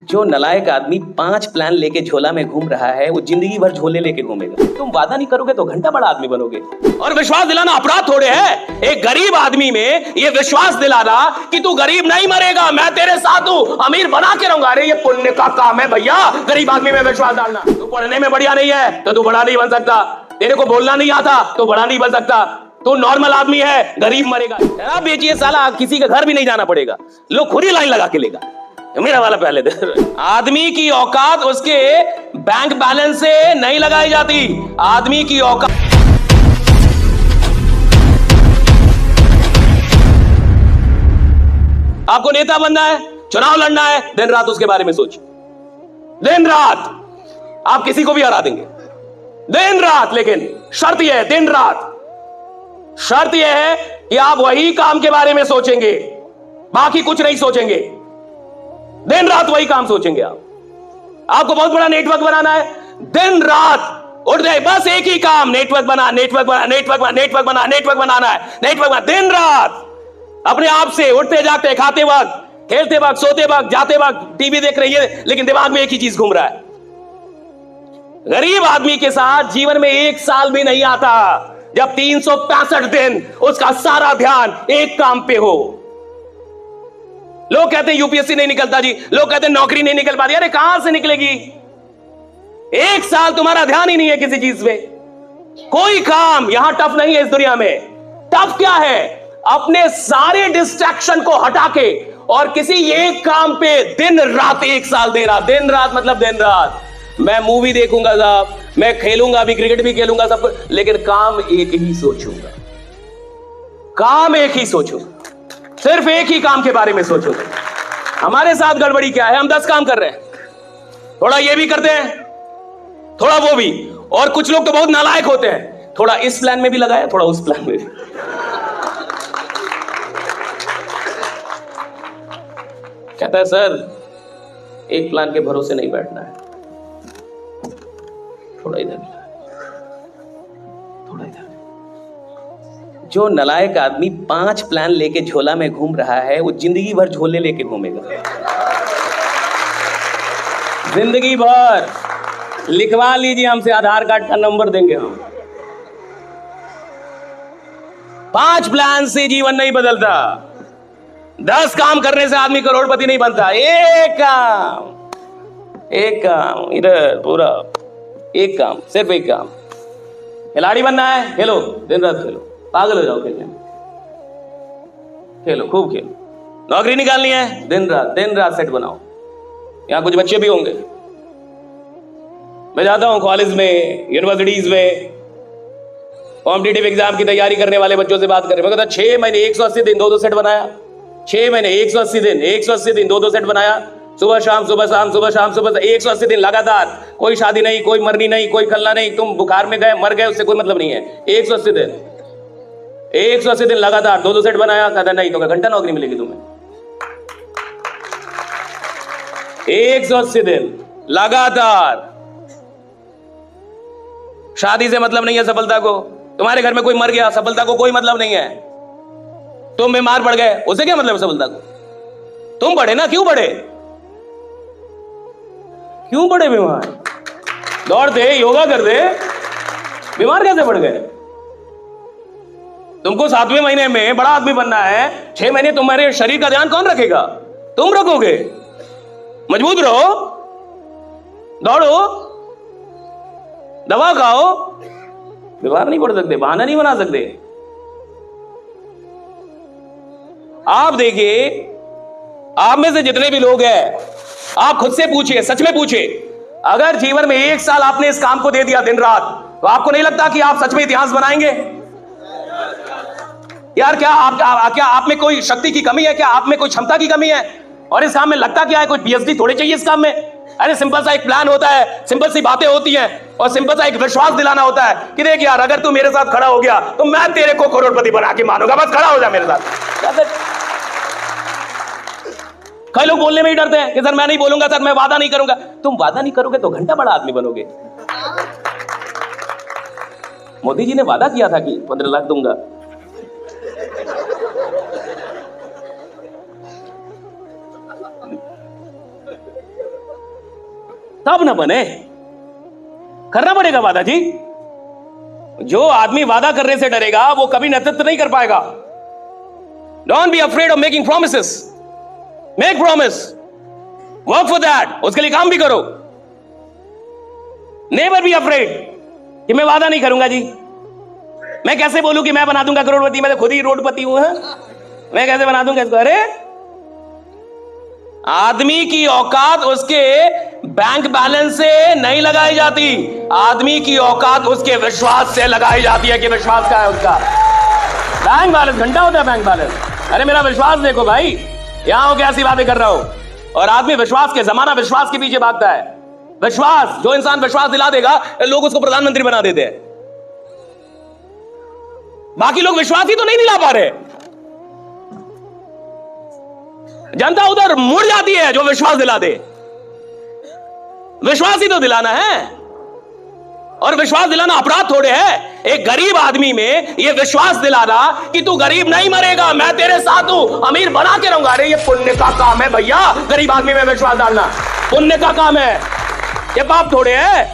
जो नलायक आदमी 5 प्लान लेके झोला में घूम रहा है वो जिंदगी भर झोले लेके घूमेगा। तुम वादा नहीं करोगे तो घंटा बड़ा आदमी बनोगे। और विश्वास दिलाना अपराध थोड़े है। एक गरीब आदमी में ये विश्वास दिलाना कि तू गरीब नहीं मरेगा, मैं तेरे साथ हूं, अमीर बना के रहूंगा, अरे ये पुण्य का काम है भैया। गरीब आदमी में विश्वास डालना। तू पढ़ने में बढ़िया नहीं है तो तू बड़ा नहीं बन सकता। तेरे को बोलना नहीं आता तो बड़ा नहीं बन सकता। तो नॉर्मल आदमी है, गरीब मरेगा। शराब बेचिए साला, किसी के घर भी नहीं जाना पड़ेगा, लोग खुद ही लाइन लगा के लेगा। मेरा वाला पहले दे। आदमी की औकात उसके बैंक बैलेंस से नहीं लगाई जाती। आदमी की औकात आपको नेता बनना है, चुनाव लड़ना है, दिन रात उसके बारे में सोचिए। दिन रात आप किसी को भी हरा देंगे, दिन रात। लेकिन शर्त यह है, दिन रात शर्त यह है कि आप वही काम के बारे में सोचेंगे, बाकी कुछ नहीं सोचेंगे। दिन रात वही काम सोचेंगे आप। आपको बहुत बड़ा नेटवर्क बनाना है, दिन रात उठ जाए, बस एक ही काम, नेटवर्क बना, नेटवर्क बना, नेटवर्क बना, नेटवर्क बना, नेटवर्क बनाना है, नेटवर्क बना। दिन रात अपने आप से उठते जागते, खाते वक्त, खेलते वक्त, सोते वक्त, जाते वक्त, टीवी देख रही है, लेकिन दिमाग में एक ही चीज घूम रहा है। गरीब आदमी के साथ जीवन में एक साल भी नहीं आता जब 365 दिन उसका सारा ध्यान एक काम पे हो। लोग कहते हैं यूपीएससी नहीं निकलता जी, लोग कहते हैं नौकरी नहीं निकल पाती। अरे कहां से निकलेगी? एक साल तुम्हारा ध्यान ही नहीं है किसी चीज में। कोई काम यहां टफ नहीं है इस दुनिया में। टफ क्या है? अपने सारे डिस्ट्रैक्शन को हटा के और किसी एक काम पे दिन रात एक साल दे रहा। दिन रात मतलब दिन रात। मैं मूवी देखूंगा साहब, मैं खेलूंगा भी, क्रिकेट भी खेलूंगा सब कुछ, लेकिन काम एक ही सोचूंगा। काम एक ही सोचूंगा, सिर्फ एक ही काम के बारे में सोचूंगा। हमारे साथ गड़बड़ी क्या है? हम 10 काम कर रहे हैं, थोड़ा ये भी करते हैं, थोड़ा वो भी। और कुछ लोग तो बहुत नालायक होते हैं, थोड़ा इस प्लान में भी लगाया, थोड़ा उस प्लान में भी। कहता है सर एक प्लान के भरोसे नहीं बैठना है, थोड़ा इधर, थोड़ा इधर। जो नलायक आदमी 5 प्लान लेके झोला में घूम रहा है वो जिंदगी भर झोले लेके घूमेगा। जिंदगी भर। लिखवा लीजिए हमसे, आधार कार्ड का नंबर देंगे हम। 5 प्लान से जीवन नहीं बदलता। 10 काम करने से आदमी करोड़पति नहीं बनता। एक काम इधर, पूरा एक काम, सिर्फ एक काम। खिलाड़ी बनना है, खेलो, दिन रात खेलो, पागल हो जाओ खेलने में, खेलो, खूब खेलो। नौकरी निकालनी है, दिन रात सेट बनाओ। यहां कुछ बच्चे भी होंगे, मैं जाता हूं कॉलेज में, यूनिवर्सिटीज में, कॉम्पिटिटिव एग्जाम की तैयारी करने वाले बच्चों से बात करें। मैं कहता 6 महीने 180 दिन 2-2 सेट बनाया। 6 महीने 180 दिन 2-2 सेट बनाया। सुबह शाम, सुबह शाम, सुबह शाम, सुबह 180 दिन लगातार। कोई शादी नहीं, कोई मरनी नहीं, कोई खलना नहीं, तुम बुखार में गए, मर गए, उससे कोई मतलब नहीं है। 180 दिन लगातार 2-2 सेट बनाया। कहता नहीं तो घंटा नौकरी मिलेगी तुम्हें। 180 दिन लगातार। शादी से मतलब नहीं है सफलता को। तुम्हारे घर में कोई मर गया, सफलता को कोई मतलब नहीं है। तुम बीमार पड़ गए, उससे क्या मतलब है सफलता को? तुम बढ़े ना, क्यों बढ़े? क्यों बढ़े बीमार? दौड़ते, योगा करते, बीमार कैसे पड़ गए? तुमको 7वें महीने में बड़ा आदमी बनना है, 6 महीने तुम्हारे शरीर का ध्यान कौन रखेगा? तुम रखोगे। मजबूत रहो, दौड़ो, दवा खाओ, बीमार नहीं पड़ सकते, बहाना नहीं बना सकते। आप देखिए, आप में से जितने भी लोग हैं, आप खुद से पूछिए, सच में पूछिए, अगर जीवन में 1 साल आपने इस काम को दे दिया दिन रात, तो आपको नहीं लगता कि आप सच में इतिहास बनाएंगे? यार क्या आप में कोई शक्ति की कमी है? क्या आप में कोई क्षमता की कमी है? और इस काम में लगता क्या है? कोई पीएचडी थोड़ी चाहिए इस काम में। अरे सिंपल सा एक प्लान होता है, सिंपल सी बातें होती हैं, और सिंपल सा एक विश्वास दिलाना होता है कि देख यार, अगर तू मेरे साथ खड़ा हो गया तो मैं तेरे को करोड़पति बना के मानूंगा, बस खड़ा हो जा मेरे साथ। कई लोग बोलने में ही डरते हैं कि सर मैं नहीं बोलूंगा, सर मैं वादा नहीं करूंगा। तुम वादा नहीं करोगे तो घंटा बड़ा आदमी बनोगे। मोदी जी ने वादा किया था कि 15 लाख दूंगा। तब ना बने। करना पड़ेगा वादा जी। जो आदमी वादा करने से डरेगा वो कभी नेतृत्व नहीं कर पाएगा। Don't be afraid of making promises. Make promise, work for that, उसके लिए काम भी करो। नेवर बी अफ्रेड कि मैं वादा नहीं करूंगा जी। मैं कैसे बोलूं कि मैं बना दूंगा करोड़पति, मैं तो खुद ही रोडपति हूं। मैं कैसे बना दूंगा इसको? अरे आदमी की औकात उसके बैंक बैलेंस से नहीं लगाई जाती, आदमी की औकात उसके विश्वास से लगाई जाती है कि विश्वास क्या है उसका। बैंक बैलेंस घंटा होता है, बैंक बैलेंस। अरे मेरा विश्वास देखो भाई, यहां हो के ऐसी बातें कर रहा हूं। और आदमी विश्वास के, जमाना विश्वास के पीछे भागता है। विश्वास, जो इंसान विश्वास दिला देगा लोग उसको प्रधानमंत्री बना देते हैं। बाकी लोग विश्वास ही तो नहीं दिला पा रहे। जनता उधर मुड़ जाती है जो विश्वास दिला दे। विश्वास ही तो दिलाना है, और विश्वास दिलाना अपराध थोड़े है। एक गरीब आदमी में यह विश्वास दिलाना कि तू गरीब नहीं मरेगा, मैं तेरे साथ हूं, अमीर बना के रहूंगा, अरे ये पुण्य का काम है भैया। गरीब आदमी में विश्वास डालना पुण्य का काम है, ये पाप थोड़े है।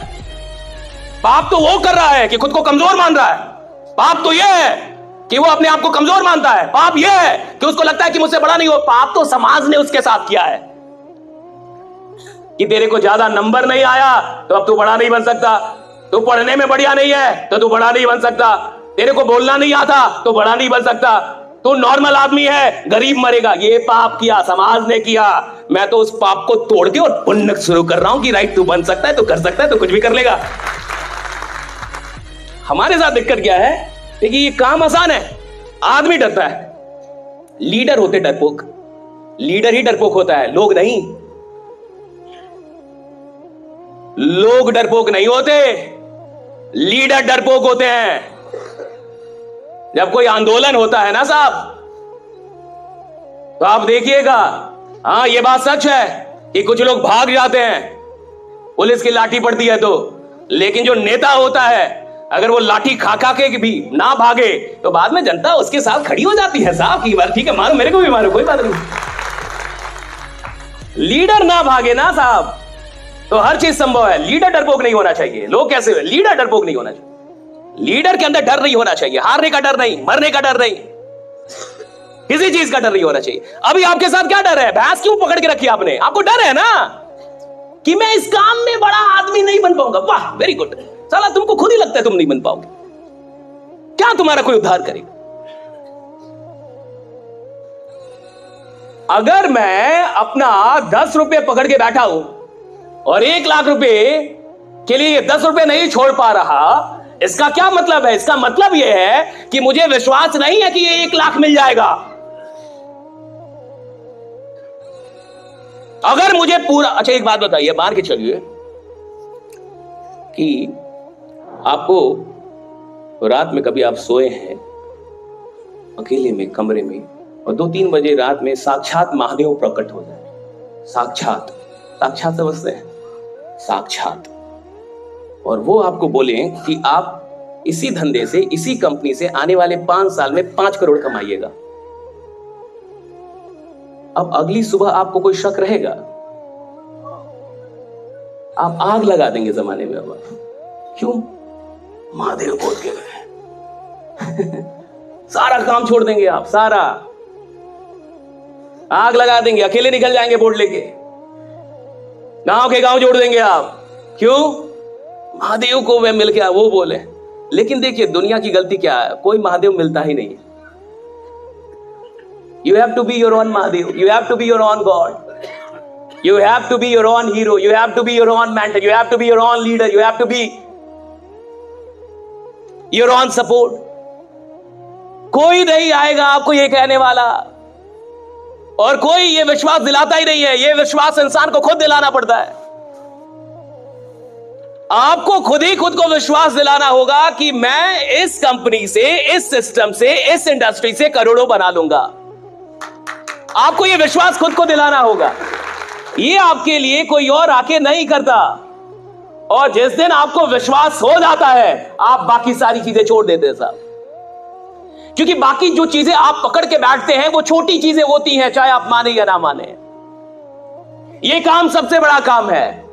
पाप तो वो कर रहा है कि खुद को कमजोर मान रहा है। पाप तो यह है कि वो अपने आप को कमजोर मानता है। पाप यह है कि उसको लगता है कि मुझसे बड़ा नहीं हो। पाप तो समाज ने उसके साथ किया है कि तेरे को ज्यादा नंबर नहीं आया तो अब तू बड़ा नहीं बन सकता, तू पढ़ने में बढ़िया नहीं है तो तू बड़ा नहीं बन सकता, तेरे को बोलना नहीं आता तो बड़ा नहीं बन सकता, तू नॉर्मल आदमी है, गरीब मरेगा। ये पाप किया, समाज ने किया। मैं तो उस पाप को तोड़ के और पुण्य शुरू कर रहा हूं कि राइट, तू बन सकता है, तू कर सकता है, तू कुछ भी कर लेगा। हमारे साथ दिक्कत क्या है? देखिए ये काम आसान है, आदमी डरता है। लीडर होते डरपोक, लीडर ही डरपोक होता है, लोग नहीं। लोग डरपोक नहीं होते, लीडर डरपोक होते हैं। जब कोई आंदोलन होता है ना साहब, तो आप देखिएगा, हां ये बात सच है कि कुछ लोग भाग जाते हैं, पुलिस की लाठी पड़ती है तो। लेकिन जो नेता होता है, अगर वो लाठी खा खा के भी ना भागे तो बाद में जनता उसके साथ खड़ी हो जाती है साहब की बार, ठीक है मारो, मेरे को भी मारो, कोई बात नहीं। लीडर ना भागे ना साहब तो हर चीज संभव है। लीडर डरपोक नहीं होना चाहिए। लोग कैसे हुए? लीडर डरपोक नहीं होना चाहिए। लीडर के अंदर डर नहीं होना चाहिए, हारने का डर नहीं, मरने का डर नहीं, किसी चीज का डर नहीं होना चाहिए। अभी आपके साथ क्या डर है? भैंस क्यों पकड़ के रखी आपने? आपको डर है ना कि मैं इस काम में बड़ा आदमी नहीं बन पाऊंगा। वाह वेरी गुड। साला तुमको खुद ही लगता है तुम नहीं बन पाओगे, क्या तुम्हारा कोई उद्धार करेगा? अगर मैं अपना 10 रुपए पकड़ के बैठा हूं और 1 लाख रुपए के लिए 10 रुपए नहीं छोड़ पा रहा, इसका क्या मतलब है? इसका मतलब यह है कि मुझे विश्वास नहीं है कि ये 1 लाख मिल जाएगा। अगर मुझे पूरा, अच्छा एक बात बताइए, मान के चलिए कि आपको रात में कभी आप सोए हैं अकेले में कमरे में और 2-3 बजे रात में साक्षात महादेव प्रकट हो जाए। साक्षात, साक्षात समझते हैं? साक्षात। और वो आपको बोले कि आप इसी धंधे से, इसी कंपनी से आने वाले 5 साल में 5 करोड़ कमाइएगा। अब अगली सुबह आपको कोई शक रहेगा? आप आग लगा देंगे जमाने में। अब क्यों? महादेव बोल के गए। सारा काम छोड़ देंगे आप, सारा आग लगा देंगे, अकेले निकल जाएंगे बोर्ड लेके, गांव के गांव जोड़ देंगे आप। क्यों? महादेव को वे मिल गया, वो बोले। लेकिन देखिए दुनिया की गलती क्या है, कोई महादेव मिलता ही नहीं है। You have to be your own Mahadev. You have to be your own God. You have to be your own hero. You have to be your own mentor. You have to be your own leader. You have to be your own support. कोई नहीं आएगा आपको ये कहने वाला, और कोई ये विश्वास दिलाता ही नहीं है। ये विश्वास इंसान को खुद दिलाना पड़ता है। आपको खुद ही खुद को विश्वास दिलाना होगा कि मैं इस कंपनी से, इस सिस्टम से, इस इंडस्ट्री से करोड़ों बना लूंगा। आपको यह विश्वास खुद को दिलाना होगा। ये आपके लिए कोई और आके नहीं करता। और जिस दिन आपको विश्वास हो जाता है, आप बाकी सारी चीजें छोड़ देते हैं साहब। क्योंकि बाकी जो चीजें आप पकड़ के बैठते हैं वो छोटी चीजें होती हैं, चाहे आप माने या ना माने। ये काम सबसे बड़ा काम है।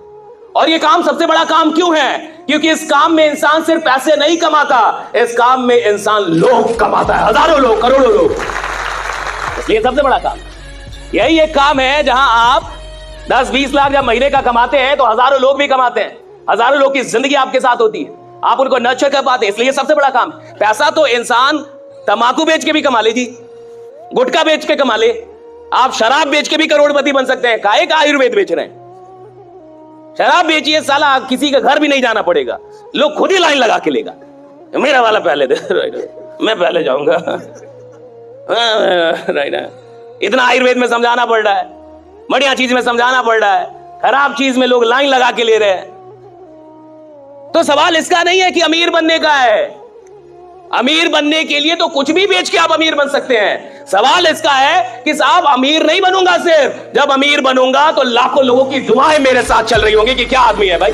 और ये काम सबसे बड़ा काम क्यों है? क्योंकि इस काम में इंसान सिर्फ पैसे नहीं कमाता, इस काम में इंसान लोग कमाता है, हजारों लोग, करोड़ों लोग। इसलिए सबसे बड़ा काम यही एक काम है जहां आप 10-20 लाख जब महीने का कमाते हैं तो हजारों लोग भी कमाते हैं, हजारों लोग की जिंदगी आपके साथ होती है, आप उनको नर्चर कर पाते हैं। इसलिए सबसे बड़ा काम पैसा तो इंसान तंबाकू बेच के भी कमा ले जी, गुटखा बेच के कमा ले, आप शराब बेच के भी करोड़पति बन सकते हैं। काहे का आयुर्वेद बेच रहे हैं? शराब बेचिए साला, किसी का घर भी नहीं जाना पड़ेगा, लोग खुद ही लाइन लगा के लेगा, मेरा वाला पहले दे, मैं पहले जाऊंगा। इतना आयुर्वेद में समझाना पड़ रहा है, बढ़िया चीज में समझाना पड़ रहा है, खराब चीज में लोग लाइन लगा के ले रहे हैं। तो सवाल इसका नहीं है कि अमीर बनने का है, अमीर बनने के लिए तो कुछ भी बेच के आप अमीर बन सकते हैं। सवाल इसका है कि साहब अमीर नहीं बनूंगा, सिर्फ जब अमीर बनूंगा तो लाखों लोगों की दुआएं मेरे साथ चल रही होंगी कि क्या आदमी है भाई।